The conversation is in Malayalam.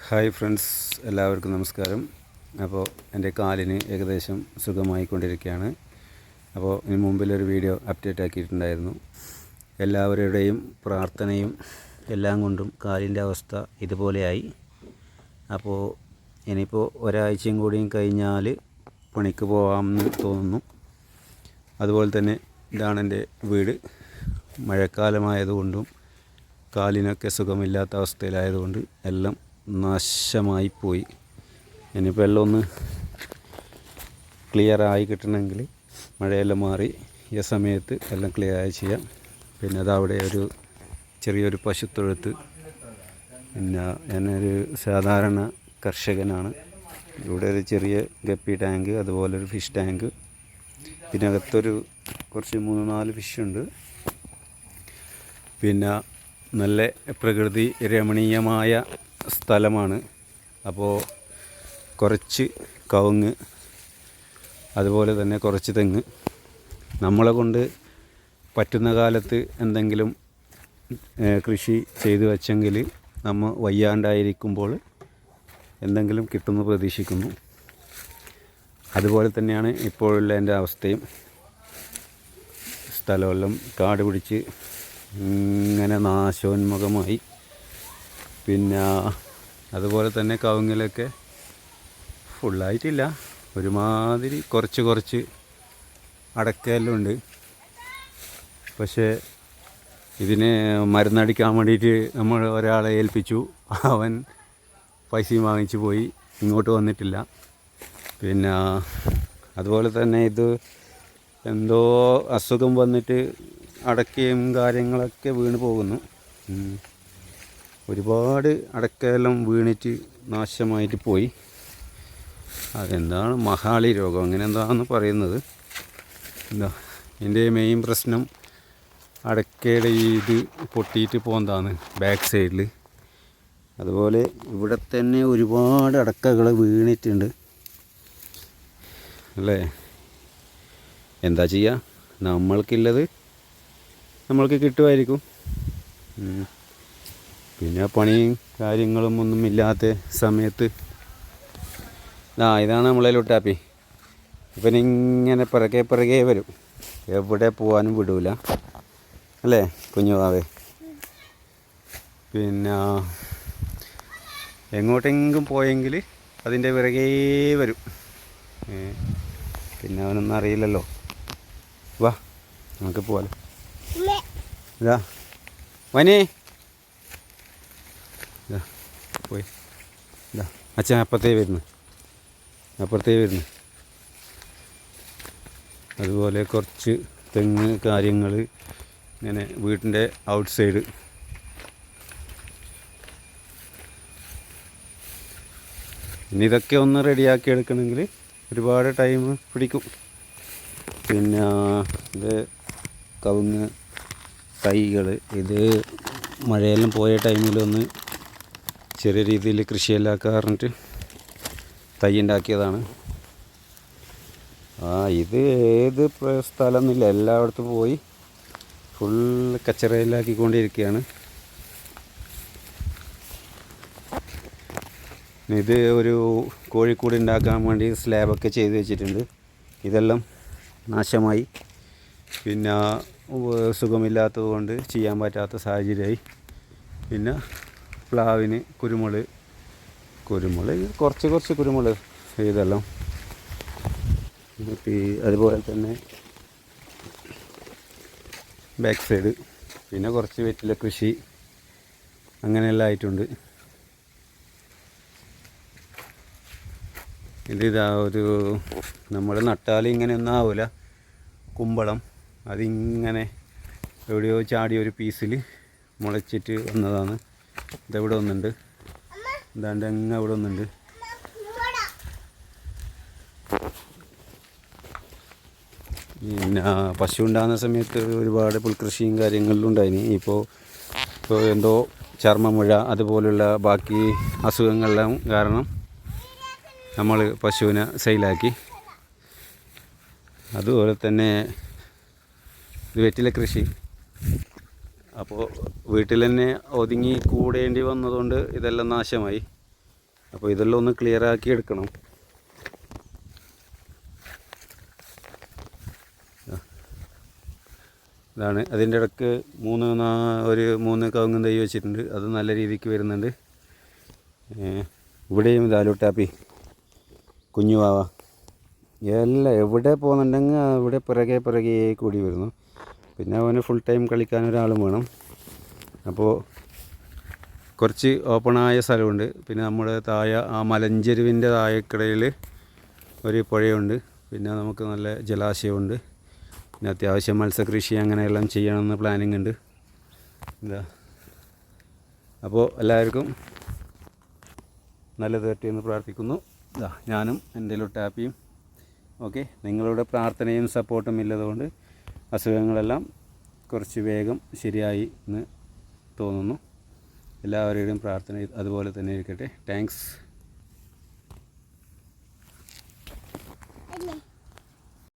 ഹായ് ഫ്രണ്ട്സ്, എല്ലാവർക്കും നമസ്കാരം. അപ്പോൾ എൻ്റെ കാലിന് ഏകദേശം സുഖമായിക്കൊണ്ടിരിക്കുകയാണ്. അപ്പോൾ ഇതിന് മുമ്പിലൊരു വീഡിയോ അപ്ഡേറ്റ് ആക്കിയിട്ടുണ്ടായിരുന്നു. എല്ലാവരുടെയും പ്രാർത്ഥനയും എല്ലാം കൊണ്ടും കാലിൻ്റെ അവസ്ഥ ഇതുപോലെയായി. അപ്പോൾ ഇനിയിപ്പോൾ ഒരാഴ്ചയും കൂടിയും കഴിഞ്ഞാൽ പണിക്ക് പോകാമെന്ന് തോന്നുന്നു. അതുപോലെ തന്നെ ഇതാണ് എൻ്റെ വീട്. മഴക്കാലമായതുകൊണ്ടും കാലിനൊക്കെ സുഖമില്ലാത്ത അവസ്ഥയിലായതുകൊണ്ട് എല്ലാം നാശമായി പോയി. ഇനിയിപ്പോൾ എല്ലാം ഒന്ന് ക്ലിയറായി കിട്ടണമെങ്കിൽ മഴയെല്ലാം മാറി ഈ സമയത്ത് എല്ലാം ക്ലിയറായി ചെയ്യാം. പിന്നെ അതവിടെ ഒരു ചെറിയൊരു പശുത്തൊഴുത്ത്. പിന്നെ ഞാനൊരു സാധാരണ കർഷകനാണ്. ഇവിടെ ഒരു ചെറിയ ഗപ്പി ടാങ്ക്, അതുപോലെ ഒരു ഫിഷ് ടാങ്ക്, പിന്നെ അകത്തൊരു കുറച്ച് 3-4 ഫിഷുണ്ട്. പിന്നെ നല്ല പ്രകൃതി രമണീയമായ സ്ഥലമാണ്. അപ്പോൾ കുറച്ച് കവുങ്ങ്, അതുപോലെ തന്നെ കുറച്ച് തെങ്ങ്. നമ്മളെ കൊണ്ട് പറ്റുന്ന കാലത്ത് എന്തെങ്കിലും കൃഷി ചെയ്തു വച്ചെങ്കിൽ നമ്മൾ വയ്യാണ്ടായിരിക്കുമ്പോൾ എന്തെങ്കിലും കിട്ടുമെന്ന് പ്രതീക്ഷിക്കുന്നു. അതുപോലെ തന്നെയാണ് ഇപ്പോഴുള്ള എൻ്റെ അവസ്ഥയും. സ്ഥലമെല്ലാം കാട് പിടിച്ച് ഇങ്ങനെ നാശോന്മുഖമായി. പിന്നെ അതുപോലെ തന്നെ കവുങ്ങിലൊക്കെ ഫുള്ളായിട്ടില്ല, ഒരുമാതിരി കുറച്ച് അടക്കയെല്ലാം ഉണ്ട്. പക്ഷേ ഇതിന് മരുന്നടിക്കാൻ വേണ്ടിയിട്ട് നമ്മൾ ഒരാളെ ഏൽപ്പിച്ചു. അവൻ പൈസയും വാങ്ങിച്ചു പോയി, ഇങ്ങോട്ട് വന്നിട്ടില്ല. പിന്നെ അതുപോലെ തന്നെ ഇത് എന്തോ അസുഖം വന്നിട്ട് അടക്കയും കാര്യങ്ങളൊക്കെ വീണ് പോകുന്നു. ഒരുപാട് അടക്കയെല്ലാം വീണിട്ട് നാശമായിട്ട് പോയി. അതെന്താണ് മഹാളി രോഗം, അങ്ങനെ എന്താണെന്ന് പറയുന്നത്. എന്താ എൻ്റെ മെയിൻ പ്രശ്നം, അടക്കയുടെ ഇത് പൊട്ടിയിട്ട് പോകുന്നതാണ് ബാക്ക് സൈഡിൽ. അതുപോലെ ഇവിടെ തന്നെ ഒരുപാട് അടക്കകൾ വീണിട്ടുണ്ട് അല്ലേ. എന്താ ചെയ്യുക, നമ്മൾക്കുള്ളത് നമ്മൾക്ക് കിട്ടുമായിരിക്കും. പിന്നെ പണിയും കാര്യങ്ങളും ഒന്നും ഇല്ലാത്ത സമയത്ത് ഇതാണ് നമ്മളെ ലൊട്ടാപ്പി. ഇപ്പം ഇങ്ങനെ പിറകെ വരും, എവിടെ പോകാനും വിടൂല അല്ലേ കുഞ്ഞുവാവേ. പിന്നെ എങ്ങോട്ടെങ്കിലും പോയെങ്കിൽ അതിൻ്റെ പിറകെ വരും. പിന്നെ അവനൊന്നും അറിയില്ലല്ലോ. വാ നമുക്ക് പോകാലോ. ഇതാ വനേ, ഇതാ പോയി. ഇതാ അച്ഛൻ അപ്പുറത്തേ വരുന്നു. അതുപോലെ കുറച്ച് തെങ്ങ് കാര്യങ്ങൾ ഇങ്ങനെ വീട്ടിൻ്റെ ഔട്ട് സൈഡ്. ഇനി ഇതൊക്കെ ഒന്ന് റെഡിയാക്കി എടുക്കണമെങ്കിൽ ഒരുപാട് ടൈം പിടിക്കും. പിന്നെ ഇത് കവുങ്ങ് തൈകൾ, ഇത് മഴയെല്ലാം പോയ ടൈമിലൊന്ന് ചെറിയ രീതിയിൽ കൃഷിയെല്ലാം പറഞ്ഞിട്ട് തൈ ഉണ്ടാക്കിയതാണ്. ഇത് ഏത് സ്ഥലമൊന്നുമില്ല, എല്ലായിടത്തും പോയി ഫുൾ കച്ചറയിലാക്കിക്കൊണ്ടിരിക്കുകയാണ്. ഇത് ഒരു കോഴിക്കൂട് ഉണ്ടാക്കാൻ വേണ്ടി സ്ലാബൊക്കെ ചെയ്ത് വെച്ചിട്ടുണ്ട്. ഇതെല്ലാം നാശമായി. പിന്നെ സുഖമില്ലാത്തത് കൊണ്ട് ചെയ്യാൻ പറ്റാത്ത സാഹചര്യമായി. പിന്നെ പ്ലാവിന് കുരുമുളക് കുറച്ച് കുരുമുളക് ഇതെല്ലാം. അതുപോലെ തന്നെ ബാക്ക് സൈഡ് പിന്നെ കുറച്ച് വെറ്റില കൃഷി അങ്ങനെയെല്ലാം ആയിട്ടുണ്ട്. ഇതാ ഒരു നമ്മൾ നട്ടാൽ ഇങ്ങനെയൊന്നും ആവില്ല, കുമ്പളം. അതിങ്ങനെ എവിടെയോ ചാടി ഒരു പീസിൽ മുളച്ചിട്ട് വന്നതാണ്. ഇതെവിടെ ഒന്നുണ്ട്, എന്താണ്ട് എങ്ങനെ അവിടെ ഒന്നുണ്ട്. പിന്നെ പശു ഉണ്ടാകുന്ന സമയത്ത് ഒരുപാട് പുൽകൃഷിയും കാര്യങ്ങളിലും ഉണ്ടായിന്. ഇപ്പോൾ എന്തോ ചർമ്മമുഴ അതുപോലുള്ള ബാക്കി അസുഖങ്ങളെല്ലാം കാരണം നമ്മൾ പശുവിനെ സെയിലാക്കി. അതുപോലെ തന്നെ ഇത് വെറ്റില കൃഷി. അപ്പോൾ വീട്ടിൽ തന്നെ ഒതുങ്ങി കൂടേണ്ടി വന്നതുകൊണ്ട് ഇതെല്ലാം നാശമായി. അപ്പോൾ ഇതെല്ലാം ഒന്ന് ക്ലിയർ ആക്കി എടുക്കണം. ഇതാണ് അതിൻ്റെ ഇടയ്ക്ക് ഒരു 3 കവുങ്ങും തൈ വെച്ചിട്ടുണ്ട്. അത് നല്ല രീതിക്ക് വരുന്നുണ്ട്. ഇവിടെയും ദാലൂട്ടാപ്പി കുഞ്ഞു വാവ എല്ലാം എവിടെ പോകുന്നുണ്ടെങ്കിൽ അവിടെ പിറകെ കൂടി വരുന്നു. പിന്നെ അവന് ഫുൾ ടൈം കളിക്കാൻ ഒരാളും വേണം. അപ്പോൾ കുറച്ച് ഓപ്പണായ സ്ഥലമുണ്ട്. പിന്നെ നമ്മുടെ താഴെ ആ മലഞ്ചെരുവിൻ്റെ താഴെക്കിടയിൽ ഒരു പുഴയുണ്ട്. പിന്നെ നമുക്ക് നല്ല ജലാശയമുണ്ട്. പിന്നെ അത്യാവശ്യം മത്സ്യകൃഷി അങ്ങനെയെല്ലാം ചെയ്യണമെന്ന് പ്ലാനിങ് ഉണ്ട്. എന്താ അപ്പോൾ എല്ലാവർക്കും നല്ലത് പറ്റിയെന്ന് പ്രാർത്ഥിക്കുന്നു. ഞാനും എൻ്റെ ലുട്ടാപ്പിയും ഓക്കെ. നിങ്ങളുടെ പ്രാർത്ഥനയും സപ്പോർട്ടും ഇല്ലതുകൊണ്ട് അസുഖങ്ങളെല്ലാം കുറച്ച് വേഗം ശരിയായി എന്ന് തോന്നുന്നു. എല്ലാവരുടെയും പ്രാർത്ഥന അതുപോലെ തന്നെ ഇരിക്കട്ടെ. താങ്ക്സ്.